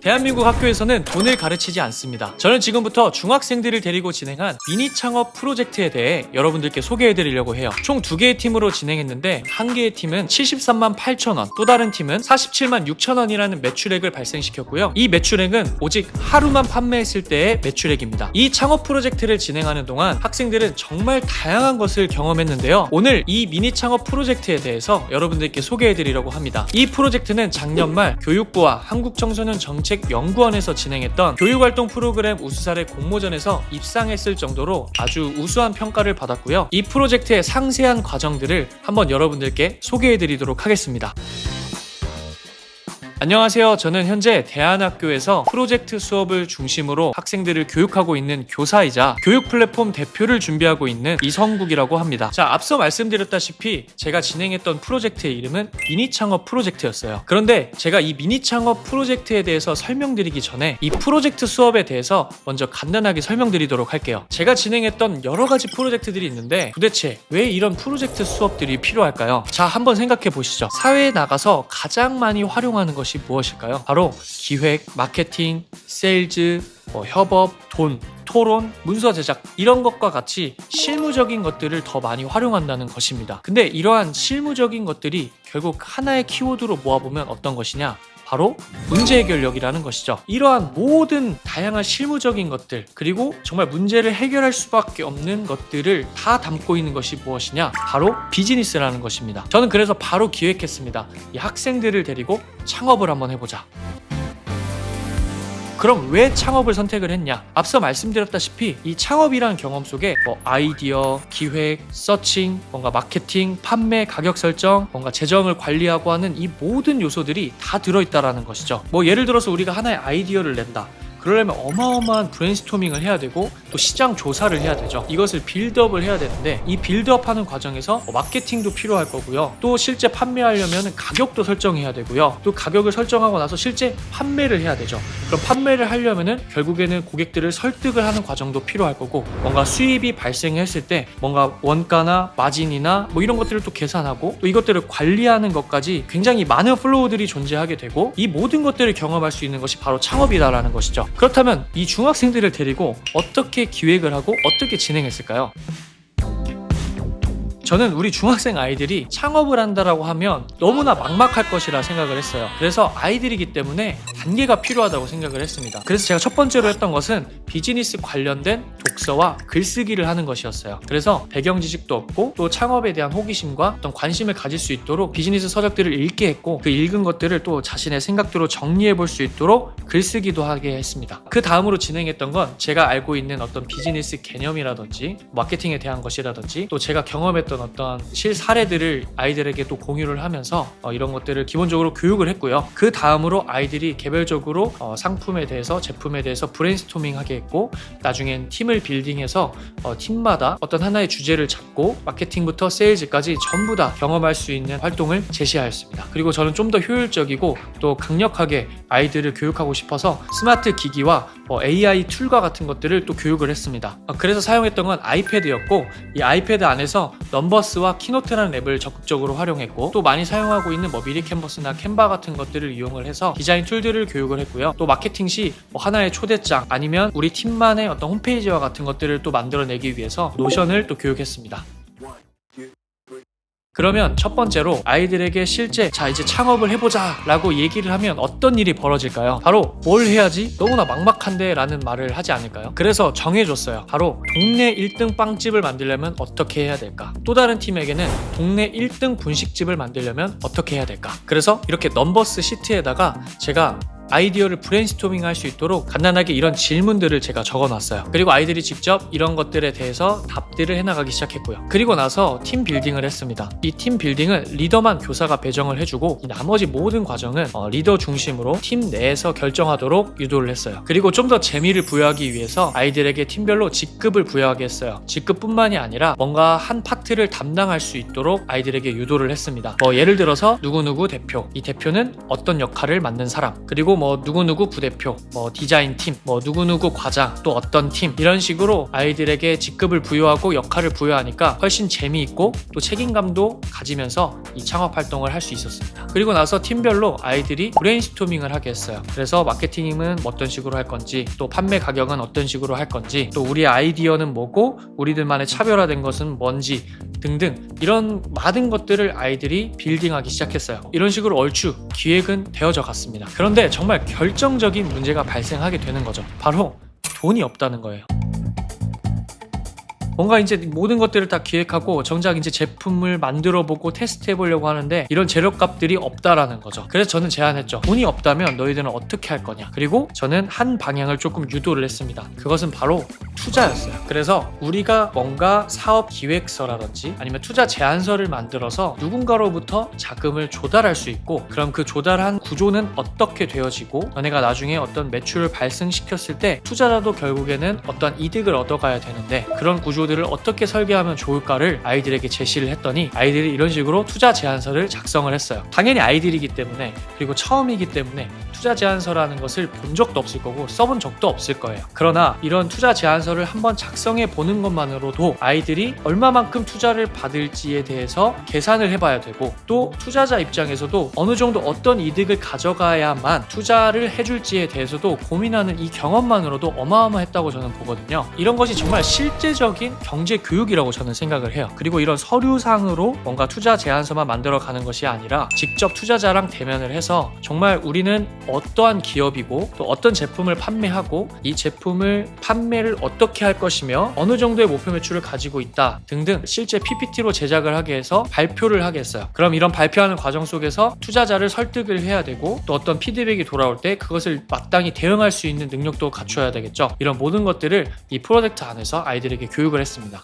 대한민국 학교에서는 돈을 가르치지 않습니다. 저는 지금부터 중학생들을 데리고 진행한 미니 창업 프로젝트에 대해 여러분들께 소개해드리려고 해요. 총 2개의 팀으로 진행했는데 한 개의 팀은 73만 8천원, 또 다른 팀은 47만 6천원이라는 매출액을 발생시켰고요. 이 매출액은 오직 하루만 판매했을 때의 매출액입니다. 이 창업 프로젝트를 진행하는 동안 학생들은 정말 다양한 것을 경험했는데요. 오늘 이 미니 창업 프로젝트에 대해서 여러분들께 소개해드리려고 합니다. 이 프로젝트는 작년 말 교육부와 한국청소년정책연구원에서 진행했던 교육활동 프로그램 우수사례 공모전에서 입상했을 정도로 아주 우수한 평가를 받았고요. 이 프로젝트의 상세한 과정들을 한번 여러분들께 소개해드리도록 하겠습니다. 안녕하세요. 저는 현재 대안학교에서 프로젝트 수업을 중심으로 학생들을 교육하고 있는 교사이자 교육 플랫폼 대표를 준비하고 있는 이성국이라고 합니다. 자, 앞서 말씀드렸다시피 제가 진행했던 프로젝트의 이름은 미니 창업 프로젝트였어요. 그런데 제가 이 미니 창업 프로젝트에 대해서 설명드리기 전에 이 프로젝트 수업에 대해서 먼저 간단하게 설명드리도록 할게요. 제가 진행했던 여러 가지 프로젝트들이 있는데 도대체 왜 이런 프로젝트 수업들이 필요할까요? 자, 한번 생각해 보시죠. 사회에 나가서 가장 많이 활용하는 것이 무엇일까요? 바로 기획, 마케팅, 세일즈, 협업, 돈, 토론, 문서 제작 이런 것과 같이 실무적인 것들을 더 많이 활용한다는 것입니다. 근데 이러한 실무적인 것들이 결국 하나의 키워드로 모아보면 어떤 것이냐? 바로 문제 해결력이라는 것이죠. 이러한 모든 다양한 실무적인 것들, 그리고 정말 문제를 해결할 수밖에 없는 것들을 다 담고 있는 것이 무엇이냐? 바로 비즈니스라는 것입니다. 저는 그래서 바로 기획했습니다. 이 학생들을 데리고 창업을 한번 해보자. 그럼 왜 창업을 선택을 했냐? 앞서 말씀드렸다시피 이 창업이라는 경험 속에 아이디어, 기획, 서칭, 뭔가 마케팅, 판매, 가격 설정, 뭔가 재정을 관리하고 하는 이 모든 요소들이 다 들어있다라는 것이죠. 예를 들어서 우리가 하나의 아이디어를 낸다. 그러려면 어마어마한 브레인스토밍을 해야 되고 또 시장 조사를 해야 되죠. 이것을 빌드업을 해야 되는데 이 빌드업하는 과정에서 마케팅도 필요할 거고요. 또 실제 판매하려면 가격도 설정해야 되고요. 또 가격을 설정하고 나서 실제 판매를 해야 되죠. 그럼 판매를 하려면은 결국에는 고객들을 설득을 하는 과정도 필요할 거고 뭔가 수입이 발생했을 때 뭔가 원가나 마진이나 이런 것들을 또 계산하고 또 이것들을 관리하는 것까지 굉장히 많은 플로우들이 존재하게 되고 이 모든 것들을 경험할 수 있는 것이 바로 창업이다라는 것이죠. 그렇다면 이 중학생들을 데리고 어떻게 기획을 하고 어떻게 진행했을까요? 저는 우리 중학생 아이들이 창업을 한다라고 하면 너무나 막막할 것이라 생각을 했어요. 그래서 아이들이기 때문에 단계가 필요하다고 생각을 했습니다. 그래서 제가 첫 번째로 했던 것은 비즈니스 관련된 독서와 글쓰기를 하는 것이었어요. 그래서 배경 지식도 없고 또 창업에 대한 호기심과 어떤 관심을 가질 수 있도록 비즈니스 서적들을 읽게 했고 그 읽은 것들을 또 자신의 생각대로 정리해 볼 수 있도록 글쓰기도 하게 했습니다. 그 다음으로 진행했던 건 제가 알고 있는 어떤 비즈니스 개념이라든지 마케팅에 대한 것이라든지 또 제가 경험했던 어떤 실사례들을 아이들에게 또 공유를 하면서 이런 것들을 기본적으로 교육을 했고요. 그 다음으로 아이들이 개별적으로 상품에 대해서 제품에 대해서 브레인스토밍하게 했고 나중엔 팀을 빌딩해서 팀마다 어떤 하나의 주제를 잡고 마케팅부터 세일즈까지 전부 다 경험할 수 있는 활동을 제시하였습니다. 그리고 저는 좀 더 효율적이고 또 강력하게 아이들을 교육하고 싶어서 스마트 기기와 AI 툴과 같은 것들을 또 교육을 했습니다. 그래서 사용했던 건 아이패드였고 이 아이패드 안에서 넘버스와 키노트라는 앱을 적극적으로 활용했고 또 많이 사용하고 있는 미리 캔버스나 캔바 같은 것들을 이용을 해서 디자인 툴들을 교육을 했고요. 또 마케팅 시 하나의 초대장 아니면 우리 팀만의 어떤 홈페이지와 같은 것들을 또 만들어내기 위해서 노션을 또 교육했습니다. 그러면 첫 번째로 아이들에게 실제 이제 창업을 해보자 라고 얘기를 하면 어떤 일이 벌어질까요? 바로 뭘 해야지? 너무나 막막한데 라는 말을 하지 않을까요? 그래서 정해줬어요. 바로 동네 1등 빵집을 만들려면 어떻게 해야 될까? 또 다른 팀에게는 동네 1등 분식집을 만들려면 어떻게 해야 될까? 그래서 이렇게 넘버스 시트에다가 제가 아이디어를 브레인스토밍 할 수 있도록 간단하게 이런 질문들을 제가 적어놨어요. 그리고 아이들이 직접 이런 것들에 대해서 답들을 해나가기 시작했고요. 그리고 나서 팀 빌딩을 했습니다. 이 팀 빌딩은 리더만 교사가 배정을 해주고 나머지 모든 과정은 리더 중심으로 팀 내에서 결정하도록 유도를 했어요. 그리고 좀 더 재미를 부여하기 위해서 아이들에게 팀별로 직급을 부여하게 했어요. 직급뿐만이 아니라 뭔가 한 파트를 담당할 수 있도록 아이들에게 유도를 했습니다. 예를 들어서 누구누구 대표, 이 대표는 어떤 역할을 맡는 사람, 그리고 뭐 누구누구 부대표, 뭐 디자인팀, 뭐 누구누구 과장, 또 어떤 팀, 이런 식으로 아이들에게 직급을 부여하고 역할을 부여하니까 훨씬 재미있고 또 책임감도 가지면서 이 창업 활동을 할 수 있었습니다. 그리고 나서 팀별로 아이들이 브레인스토밍을 하게 했어요. 그래서 마케팅은 어떤 식으로 할 건지, 또 판매 가격은 어떤 식으로 할 건지, 또 우리의 아이디어는 뭐고 우리들만의 차별화된 것은 뭔지 등등, 이런 많은 것들을 아이들이 빌딩하기 시작했어요. 이런 식으로 얼추 기획은 되어져 갔습니다. 그런데 정말 결정적인 문제가 발생하게 되는 거죠. 바로 돈이 없다는 거예요. 뭔가 이제 모든 것들을 다 기획하고 정작 이제 제품을 만들어 보고 테스트 해보려고 하는데 이런 재료값들이 없다라는 거죠. 그래서 저는 제안했죠. 돈이 없다면 너희들은 어떻게 할 거냐. 그리고 저는 한 방향을 조금 유도를 했습니다. 그것은 바로 투자였어요. 그래서 우리가 뭔가 사업 기획서라든지 아니면 투자 제안서를 만들어서 누군가로부터 자금을 조달할 수 있고, 그럼 그 조달한 구조는 어떻게 되어지고 너네가 나중에 어떤 매출을 발생시켰을 때 투자자도 결국에는 어떤 이득을 얻어가야 되는데, 그런 구조들을 어떻게 설계하면 좋을까를 아이들에게 제시를 했더니 아이들이 이런 식으로 투자 제안서를 작성을 했어요. 당연히 아이들이기 때문에, 그리고 처음이기 때문에 투자 제안서라는 것을 본 적도 없을 거고 써본 적도 없을 거예요. 그러나 이런 투자 제안서를 한번 작성해 보는 것만으로도 아이들이 얼마만큼 투자를 받을지에 대해서 계산을 해봐야 되고, 또 투자자 입장에서도 어느 정도 어떤 이득을 가져가야만 투자를 해줄지에 대해서도 고민하는 이 경험만으로도 어마어마했다고 저는 보거든요. 이런 것이 정말 실제적인 경제 교육이라고 저는 생각을 해요. 그리고 이런 서류상으로 뭔가 투자 제안서만 만들어 가는 것이 아니라 직접 투자자랑 대면을 해서 정말 우리는 어떠한 기업이고 또 어떤 제품을 판매하고 이 제품을 판매를 어떻게 할 것이며 어느 정도의 목표 매출을 가지고 있다 등등 실제 PPT로 제작을 하게 해서 발표를 하게 했어요. 그럼 이런 발표하는 과정 속에서 투자자를 설득을 해야 되고, 또 어떤 피드백이 돌아올 때 그것을 마땅히 대응할 수 있는 능력도 갖춰야 되겠죠. 이런 모든 것들을 이 프로젝트 안에서 아이들에게 교육을 했습니다.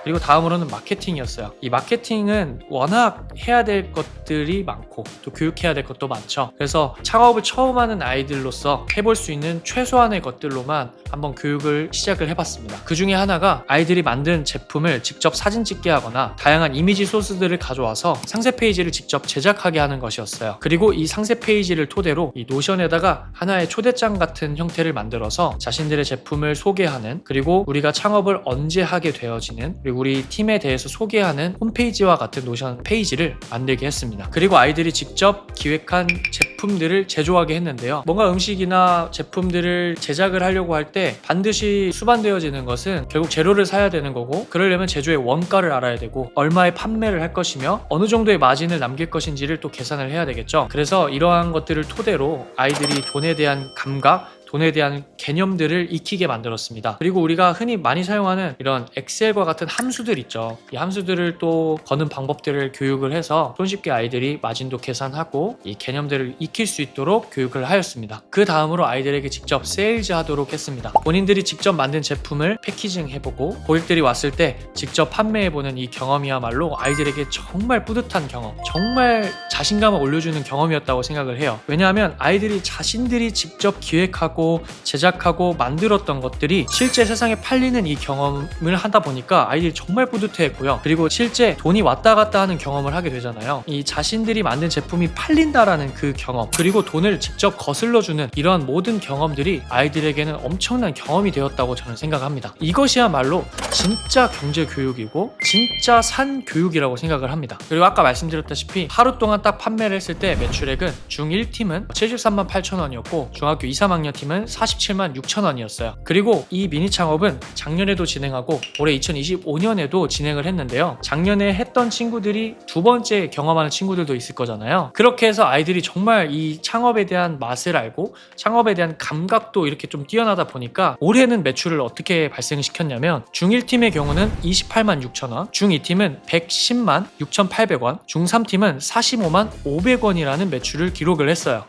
그리고 다음으로는 마케팅이었어요. 이 마케팅은 워낙 해야 될 것들이 많고 또 교육해야 될 것도 많죠. 그래서 창업을 처음 하는 아이들로서 해볼 수 있는 최소한의 것들로만 한번 교육을 시작을 해봤습니다. 그 중에 하나가 아이들이 만든 제품을 직접 사진 찍게 하거나 다양한 이미지 소스들을 가져와서 상세 페이지를 직접 제작하게 하는 것이었어요. 그리고 이 상세 페이지를 토대로 이 노션에다가 하나의 초대장 같은 형태를 만들어서 자신들의 제품을 소개하는, 그리고 우리가 창업을 언제 하게 되어지는, 그리고 우리 팀에 대해서 소개하는 홈페이지와 같은 노션 페이지를 만들게 했습니다. 그리고 아이들이 직접 기획한 제품들을 제조하게 했는데요. 뭔가 음식이나 제품들을 제작을 하려고 할 때 반드시 수반되어지는 것은 결국 재료를 사야 되는 거고, 그러려면 제조의 원가를 알아야 되고 얼마에 판매를 할 것이며 어느 정도의 마진을 남길 것인지를 또 계산을 해야 되겠죠. 그래서 이러한 것들을 토대로 아이들이 돈에 대한 감각, 돈에 대한 개념들을 익히게 만들었습니다. 그리고 우리가 흔히 많이 사용하는 이런 엑셀과 같은 함수들 있죠. 이 함수들을 또 거는 방법들을 교육을 해서 손쉽게 아이들이 마진도 계산하고 이 개념들을 익힐 수 있도록 교육을 하였습니다. 그 다음으로 아이들에게 직접 세일즈 하도록 했습니다. 본인들이 직접 만든 제품을 패키징 해보고 고객들이 왔을 때 직접 판매해보는 이 경험이야말로 아이들에게 정말 뿌듯한 경험, 정말 자신감을 올려주는 경험이었다고 생각을 해요. 왜냐하면 아이들이 자신들이 직접 기획하고 제작하고 만들었던 것들이 실제 세상에 팔리는 이 경험을 하다 보니까 아이들이 정말 뿌듯해했고요. 그리고 실제 돈이 왔다 갔다 하는 경험을 하게 되잖아요. 이 자신들이 만든 제품이 팔린다라는 그 경험, 그리고 돈을 직접 거슬러주는 이러한 모든 경험들이 아이들에게는 엄청난 경험이 되었다고 저는 생각합니다. 이것이야말로 진짜 경제 교육이고 진짜 산 교육이라고 생각을 합니다. 그리고 아까 말씀드렸다시피 하루 동안 딱 판매를 했을 때 매출액은 중1팀은 73만 8천 원이었고 중학교 2, 3학년 팀은 47만 6천 원이었어요. 그리고 이 미니 창업은 작년에도 진행하고 올해 2025년에도 진행을 했는데요. 작년에 했던 친구들이 두 번째 경험하는 친구들도 있을 거잖아요. 그렇게 해서 아이들이 정말 이 창업에 대한 맛을 알고 창업에 대한 감각도 이렇게 좀 뛰어나다 보니까 올해는 매출을 어떻게 발생시켰냐면 중1팀의 경우는 28만 6천 원, 중2팀은 110만 6,800원, 중3팀은 45만 500원이라는 매출을 기록을 했어요.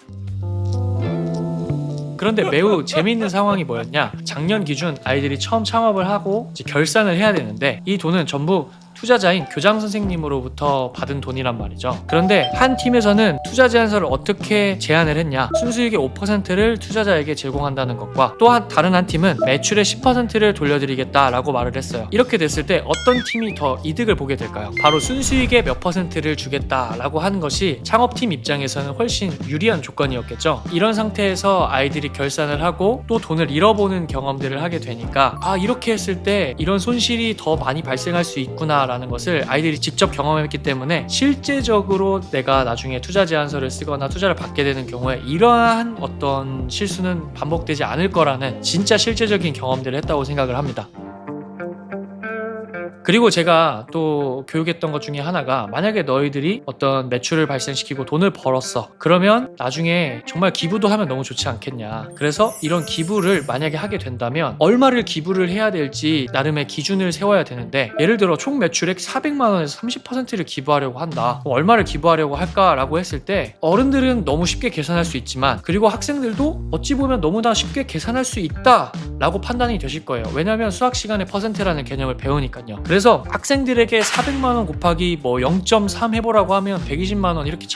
그런데 매우 재미있는 상황이 뭐였냐, 작년 기준 아이들이 처음 창업을 하고 이제 결산을 해야 되는데 이 돈은 전부 투자자인 교장 선생님으로부터 받은 돈이란 말이죠. 그런데 한 팀에서는 투자 제한서를 어떻게 제안을 했냐, 순수익의 5%를 투자자에게 제공한다는 것과 또 다른 한 팀은 매출의 10%를 돌려드리겠다라고 말을 했어요. 이렇게 됐을 때 어떤 팀이 더 이득을 보게 될까요? 바로 순수익의 몇 %를 주겠다라고 하는 것이 창업팀 입장에서는 훨씬 유리한 조건이었겠죠. 이런 상태에서 아이들이 결산을 하고 또 돈을 잃어보는 경험들을 하게 되니까 이렇게 했을 때 이런 손실이 더 많이 발생할 수 있구나라는 것을 아이들이 직접 경험했기 때문에 실제적으로 내가 나중에 투자 제안서를 쓰거나 투자를 받게 되는 경우에 이러한 어떤 실수는 반복되지 않을 거라는 진짜 실제적인 경험들을 했다고 생각을 합니다. 그리고 제가 또 교육했던 것 중에 하나가, 만약에 너희들이 어떤 매출을 발생시키고 돈을 벌었어. 그러면 나중에 정말 기부도 하면 너무 좋지 않겠냐. 그래서 이런 기부를 만약에 하게 된다면 얼마를 기부를 해야 될지 나름의 기준을 세워야 되는데, 예를 들어 총 매출액 400만 원에서 30%를 기부하려고 한다. 그럼 얼마를 기부하려고 할까라고 했을 때 어른들은 너무 쉽게 계산할 수 있지만, 그리고 학생들도 어찌 보면 너무나 쉽게 계산할 수 있다라고 판단이 되실 거예요. 왜냐하면 수학 시간에 퍼센트라는 개념을 배우니까요. 그래서 학생들에게 400만원 곱하기 0.3 해보라고 하면 120만원 이렇게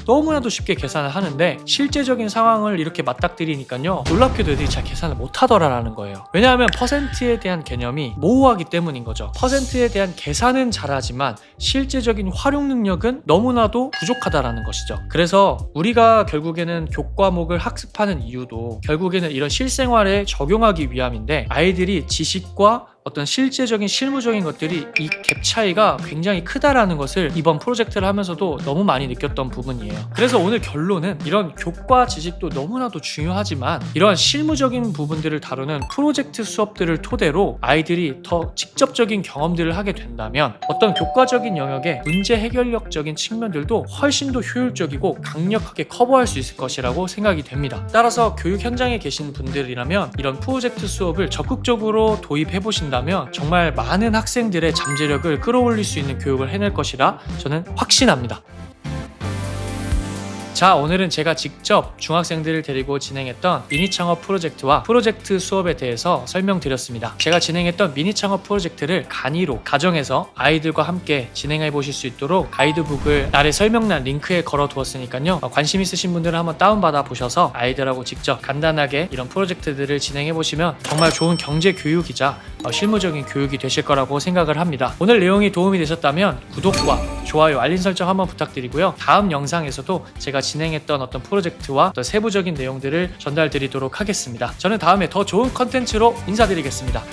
너무나도 쉽게 계산을 하는데, 실제적인 상황을 이렇게 맞닥뜨리니까요, 놀랍게도 애들이 잘 계산을 못하더라라는 거예요. 왜냐하면 퍼센트에 대한 개념이 모호하기 때문인 거죠. 퍼센트에 대한 계산은 잘하지만 실제적인 활용 능력은 너무나도 부족하다라는 것이죠. 그래서 우리가 결국에는 교과목을 학습하는 이유도 결국에는 이런 실생활에 적용하기 위함인데, 아이들이 지식과 어떤 실제적인 실무적인 것들이 이 갭 차이가 굉장히 크다라는 것을 이번 프로젝트를 하면서도 너무 많이 느꼈던 부분이에요. 그래서 오늘 결론은, 이런 교과 지식도 너무나도 중요하지만 이러한 실무적인 부분들을 다루는 프로젝트 수업들을 토대로 아이들이 더 직접적인 경험들을 하게 된다면 어떤 교과적인 영역의 문제 해결력적인 측면들도 훨씬 더 효율적이고 강력하게 커버할 수 있을 것이라고 생각이 됩니다. 따라서 교육 현장에 계신 분들이라면 이런 프로젝트 수업을 적극적으로 도입해 보신다면 정말 많은 학생들의 잠재력을 끌어올릴 수 있는 교육을 해낼 것이라 저는 확신합니다. 자, 오늘은 제가 직접 중학생들을 데리고 진행했던 미니 창업 프로젝트와 프로젝트 수업에 대해서 설명드렸습니다. 제가 진행했던 미니 창업 프로젝트를 간이로 가정에서 아이들과 함께 진행해 보실 수 있도록 가이드북을 아래 설명란 링크에 걸어 두었으니까요, 관심 있으신 분들은 한번 다운받아 보셔서 아이들하고 직접 간단하게 이런 프로젝트들을 진행해 보시면 정말 좋은 경제 교육이자 실무적인 교육이 되실 거라고 생각을 합니다. 오늘 내용이 도움이 되셨다면 구독과 좋아요, 알림 설정 한번 부탁드리고요. 다음 영상에서도 제가 진행했던 어떤 프로젝트와 어떤 세부적인 내용들을 전달드리도록 하겠습니다. 저는 다음에 더 좋은 컨텐츠로 인사드리겠습니다.